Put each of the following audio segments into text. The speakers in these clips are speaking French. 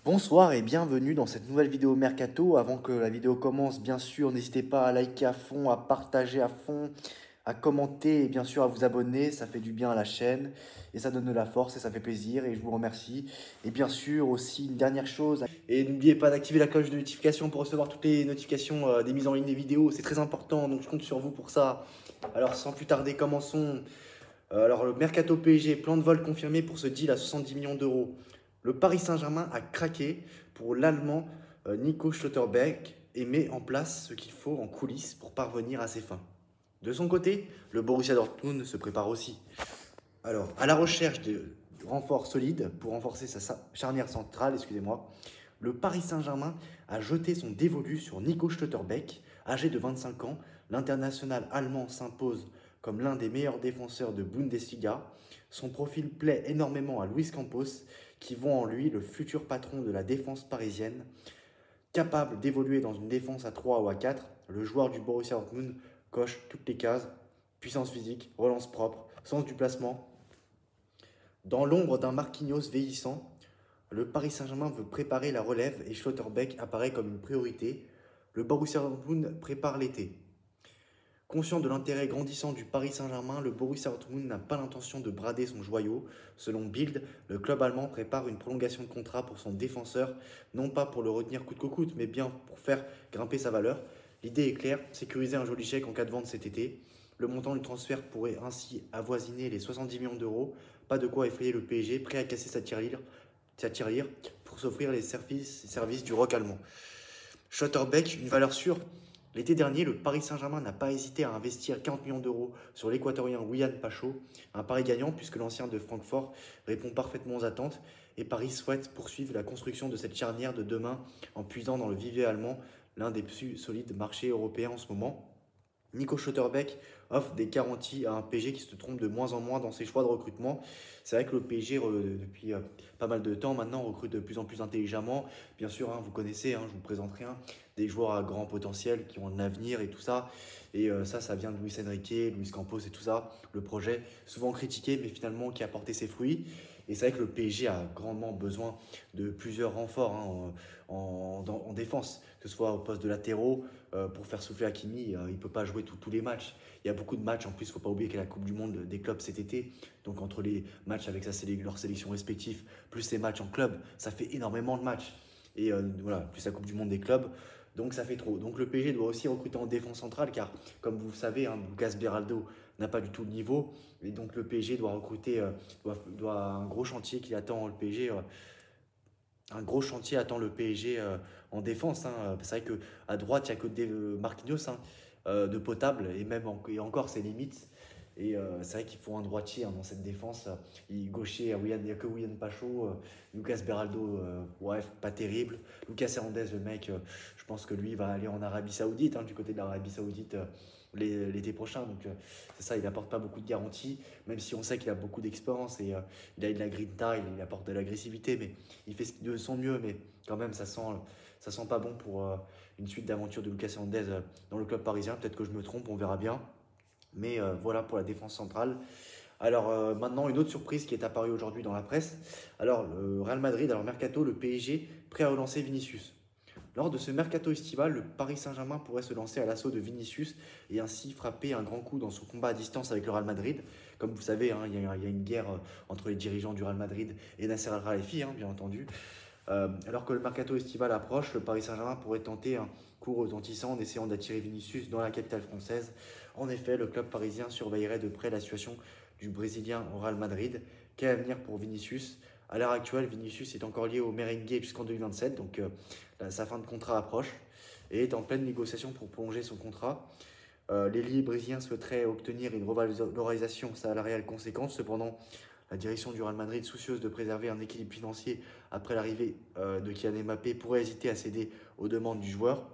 Bonsoir et bienvenue dans cette nouvelle vidéo Mercato. Avant que la vidéo commence, bien sûr, n'hésitez pas à liker à fond, à partager à fond, à commenter et bien sûr à vous abonner. Ça fait du bien à la chaîne et ça donne de la force et ça fait plaisir et je vous remercie. Et bien sûr aussi une dernière chose, et n'oubliez pas d'activer la cloche de notification pour recevoir toutes les notifications des mises en ligne des vidéos. C'est très important, donc je compte sur vous pour ça. Alors sans plus tarder, commençons. Alors, le Mercato PSG, plan de vol confirmé pour ce deal à 70 millions d'euros. Le Paris Saint-Germain a craqué pour l'Allemand Nico Schlotterbeck et met en place ce qu'il faut en coulisses pour parvenir à ses fins. De son côté, le Borussia Dortmund se prépare aussi. Alors, à la recherche de renforts solides pour renforcer sa charnière centrale, excusez-moi, le Paris Saint-Germain a jeté son dévolu sur Nico Schlotterbeck, âgé de 25 ans. L'international allemand s'impose comme l'un des meilleurs défenseurs de Bundesliga. Son profil plaît énormément à Luis Campos, qui voit en lui le futur patron de la défense parisienne. Capable d'évoluer dans une défense à 3 ou à 4, le joueur du Borussia Dortmund coche toutes les cases. Puissance physique, relance propre, sens du placement. Dans l'ombre d'un Marquinhos vieillissant, le Paris Saint-Germain veut préparer la relève et Schlotterbeck apparaît comme une priorité. Le Borussia Dortmund prépare l'été. Conscient de l'intérêt grandissant du Paris Saint-Germain, le Borussia Dortmund n'a pas l'intention de brader son joyau. Selon Bild, le club allemand prépare une prolongation de contrat pour son défenseur, non pas pour le retenir coûte que coûte, mais bien pour faire grimper sa valeur. L'idée est claire, sécuriser un joli chèque en cas de vente cet été. Le montant du transfert pourrait ainsi avoisiner les 70 millions d'euros. Pas de quoi effrayer le PSG, prêt à casser sa tirelire pour s'offrir les services du rock allemand. Schlotterbeck, une valeur sûre. L'été dernier, le Paris Saint-Germain n'a pas hésité à investir 40 millions d'euros sur l'équatorien Willian Pacho, un pari gagnant puisque l'ancien de Francfort répond parfaitement aux attentes et Paris souhaite poursuivre la construction de cette charnière de demain en puisant dans le vivier allemand, l'un des plus solides marchés européens en ce moment. Nico Schlotterbeck offre des garanties à un PSG qui se trompe de moins en moins dans ses choix de recrutement. C'est vrai que le PSG, depuis pas mal de temps maintenant, recrute de plus en plus intelligemment. Bien sûr, hein, vous connaissez, hein, je vous présente rien, des joueurs à grand potentiel qui ont un avenir et tout ça. Et ça vient de Luis Enrique, Luis Campos et tout ça. Le projet, souvent critiqué, mais finalement qui a porté ses fruits. Et c'est vrai que le PSG a grandement besoin de plusieurs renforts hein, en défense, que ce soit au poste de latéraux, pour faire souffler Hakimi, il ne peut pas jouer tous les matchs. Il y a beaucoup de matchs, en plus, il ne faut pas oublier qu'il y a la Coupe du Monde des clubs cet été. Donc entre les matchs avec leurs sélections respectives, plus les matchs en club, ça fait énormément de matchs. Et voilà, plus la Coupe du Monde des clubs. Donc ça fait trop. Donc le PSG doit aussi recruter en défense centrale, car comme vous le savez, hein, Lucas Beraldo n'a pas du tout le niveau. Et donc le PSG doit recruter, doit un gros chantier qui attend le PSG. Un gros chantier attend le PSG en défense, hein. C'est vrai qu'à droite, il n'y a que des Marquinhos hein, de potable, et même et encore, c'est limite. Et c'est vrai qu'il faut un droitier hein, dans cette défense. Gaucher, il n'y a que Willian Pacho, Lucas Beraldo, ouais, pas terrible. Lucas Hernandez, le mec, je pense que lui va aller en Arabie Saoudite, hein, du côté de l'Arabie Saoudite l'été prochain. Donc c'est ça, il n'apporte pas beaucoup de garanties, même si on sait qu'il a beaucoup d'expérience et il a de la grinta, il apporte de l'agressivité, mais il fait de son mieux. Mais quand même, ça sent pas bon pour une suite d'aventures de Lucas Hernandez dans le club parisien. Peut-être que je me trompe, on verra bien. Mais voilà pour la défense centrale. Alors maintenant, une autre surprise qui est apparue aujourd'hui dans la presse. Alors le Real Madrid, alors Mercato, le PSG, prêt à relancer Vinicius. Lors de ce mercato estival, le Paris Saint-Germain pourrait se lancer à l'assaut de Vinicius et ainsi frapper un grand coup dans son combat à distance avec le Real Madrid. Comme vous savez, hein, il y a une guerre entre les dirigeants du Real Madrid et Nasser Al-Khelaifi, hein, bien entendu. Alors que le mercato estival approche, le Paris Saint-Germain pourrait tenter un coup retentissant en essayant d'attirer Vinicius dans la capitale française. En effet, le club parisien surveillerait de près la situation du Brésilien au Real Madrid. Quel avenir pour Vinicius? À l'heure actuelle, Vinicius est encore lié au merengue jusqu'en 2027, donc sa fin de contrat approche et est en pleine négociation pour prolonger son contrat. L'ailier brésilien souhaiterait obtenir une revalorisation salariale conséquente. Cependant, la direction du Real Madrid, soucieuse de préserver un équilibre financier après l'arrivée de Kylian Mbappé, pourrait hésiter à céder aux demandes du joueur.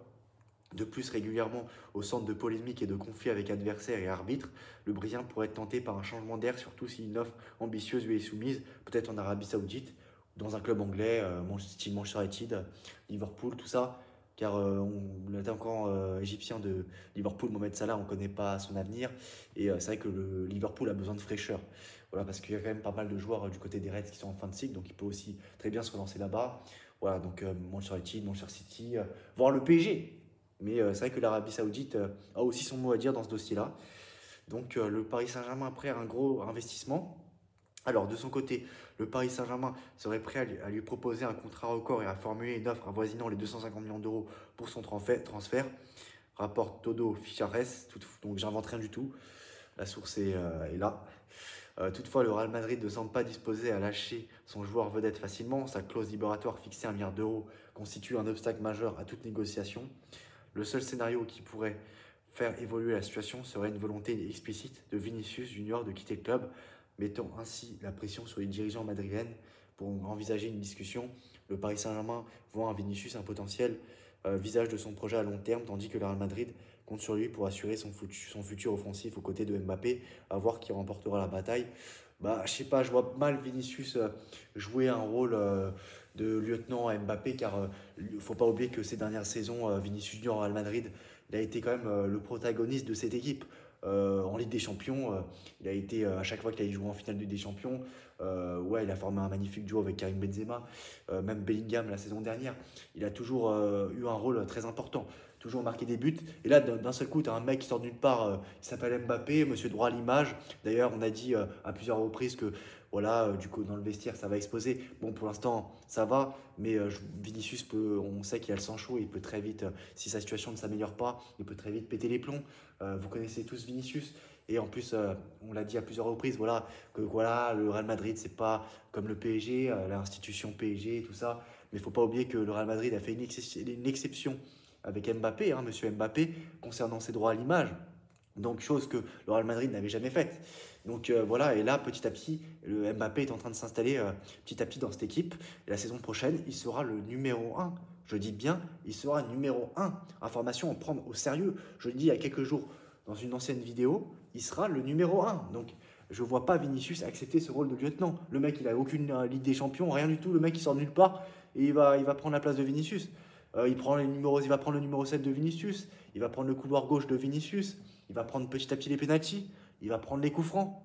De plus, régulièrement au centre de polémiques et de conflits avec adversaires et arbitres, le Brésilien pourrait être tenté par un changement d'air, surtout si une offre ambitieuse lui est soumise, peut-être en Arabie Saoudite, dans un club anglais, style Manchester United, Liverpool, tout ça. Car l'attaquant égyptien de Liverpool, Mohamed Salah, on ne connaît pas son avenir. Et c'est vrai que le Liverpool a besoin de fraîcheur. Voilà, parce qu'il y a quand même pas mal de joueurs du côté des Reds qui sont en fin de cycle, donc il peut aussi très bien se relancer là-bas. Voilà, donc Manchester United, Manchester City, voire le PSG. Mais c'est vrai que l'Arabie Saoudite a aussi son mot à dire dans ce dossier-là. Donc le Paris Saint-Germain après un gros investissement. Alors de son côté, le Paris Saint-Germain serait prêt à lui proposer un contrat record et à formuler une offre avoisinant les 250 millions d'euros pour son transfert. Rapporte Todo Fichares, donc j'invente rien du tout. La source est là. Toutefois, le Real Madrid ne semble pas disposé à lâcher son joueur vedette facilement. Sa clause libératoire fixée à 1 milliard d'euros constitue un obstacle majeur à toute négociation. Le seul scénario qui pourrait faire évoluer la situation serait une volonté explicite de Vinicius Junior de quitter le club, mettant ainsi la pression sur les dirigeants madrilènes pour envisager une discussion. Le Paris Saint-Germain voit en Vinicius un potentiel visage de son projet à long terme, tandis que le Real Madrid compte sur lui pour assurer son futur offensif aux côtés de Mbappé, à voir qui remportera la bataille. Bah, je sais pas, je vois mal Vinicius jouer un rôle de lieutenant à Mbappé, car il ne faut pas oublier que ces dernières saisons, Vinicius Junior au Real Madrid, il a été quand même le protagoniste de cette équipe. En Ligue des Champions, il a été à chaque fois qu'il a joué en finale de Ligue des Champions, ouais, il a formé un magnifique duo avec Karim Benzema, même Bellingham la saison dernière. Il a toujours eu un rôle très important, toujours marqué des buts. Et là, d'un seul coup, tu as un mec qui sort d'une part, qui s'appelle Mbappé, monsieur droit à l'image. D'ailleurs, on a dit à plusieurs reprises que voilà, du coup, dans le vestiaire, ça va exploser. Bon, pour l'instant, ça va, mais Vinicius on sait qu'il a le sang chaud, il peut très vite, si sa situation ne s'améliore pas, il peut très vite péter les plombs. Vous connaissez tous Vinicius. Et en plus, on l'a dit à plusieurs reprises, voilà, que voilà, le Real Madrid, c'est pas comme le PSG, l'institution PSG et tout ça. Mais il ne faut pas oublier que le Real Madrid a fait une exception avec Mbappé, hein, monsieur Mbappé, concernant ses droits à l'image. Donc, chose que le Real Madrid n'avait jamais faite. Donc voilà, et là, petit à petit, le Mbappé est en train de s'installer petit à petit dans cette équipe. Et la saison prochaine, il sera le numéro 1. Je dis bien, il sera numéro 1. Information à prendre au sérieux. Je le dis il y a quelques jours dans une ancienne vidéo, il sera le numéro 1. Donc, je ne vois pas Vinicius accepter ce rôle de lieutenant. Le mec, il n'a aucune Ligue des Champions, rien du tout. Le mec, il sort de nulle part et il va prendre la place de Vinicius. Il va prendre le numéro 7 de Vinicius. Il va prendre le couloir gauche de Vinicius. Il va prendre petit à petit les pénaltys. Il va prendre les coups francs.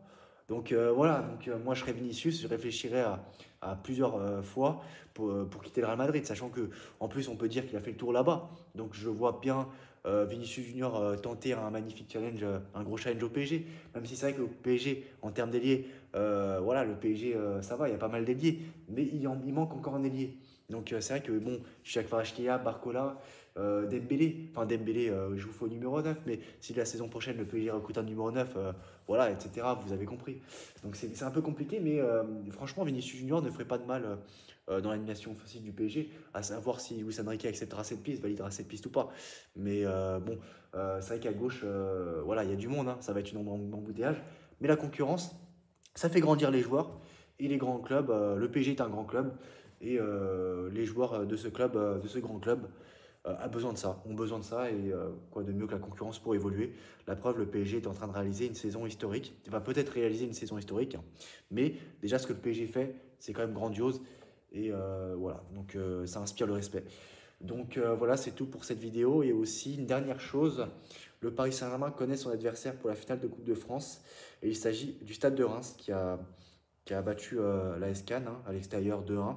Donc voilà, moi je serais Vinicius, je réfléchirais à plusieurs fois pour quitter le Real Madrid, sachant que en plus on peut dire qu'il a fait le tour là-bas. Donc je vois bien Vinicius Junior tenter un magnifique challenge, un gros challenge au PSG. Même si c'est vrai que le PSG, en termes d'ailier, voilà, le PSG ça va, il y a pas mal d'ailiers, mais il manque encore un ailier. Donc c'est vrai que bon, Cheikhou Kvaratskhelia, Barcola, Dembélé, enfin Dembélé joue au numéro 9, mais si la saison prochaine le PSG recrute un numéro 9, voilà, etc., vous avez compris. Donc c'est un peu compliqué, mais franchement Vinicius Junior ne ferait pas de mal dans l'animation offensive du PSG, à savoir si Luis Enrique acceptera cette piste, validera cette piste ou pas. Mais bon, c'est vrai qu'à gauche, voilà, il y a du monde, hein, ça va être une embouteillage, mais la concurrence, ça fait grandir les joueurs et les grands clubs. Le PSG est un grand club et les joueurs de ce club, de ce grand club, ont besoin de ça et quoi de mieux que la concurrence pour évoluer. La preuve, le PSG est en train de réaliser une saison historique. Il va peut-être réaliser une saison historique, hein, mais déjà ce que le PSG fait, c'est quand même grandiose et voilà, donc ça inspire le respect. Donc voilà, c'est tout pour cette vidéo. Et aussi une dernière chose, le Paris Saint-Germain connaît son adversaire pour la finale de Coupe de France et il s'agit du Stade de Reims qui a battu l'AS Cannes hein, à l'extérieur 2-1.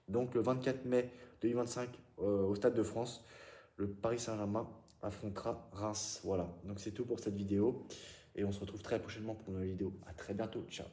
Donc le 24 mai 2025 au Stade de France, le Paris Saint-Germain affrontera Reims. Voilà, donc c'est tout pour cette vidéo et on se retrouve très prochainement pour une nouvelle vidéo. À très bientôt, ciao.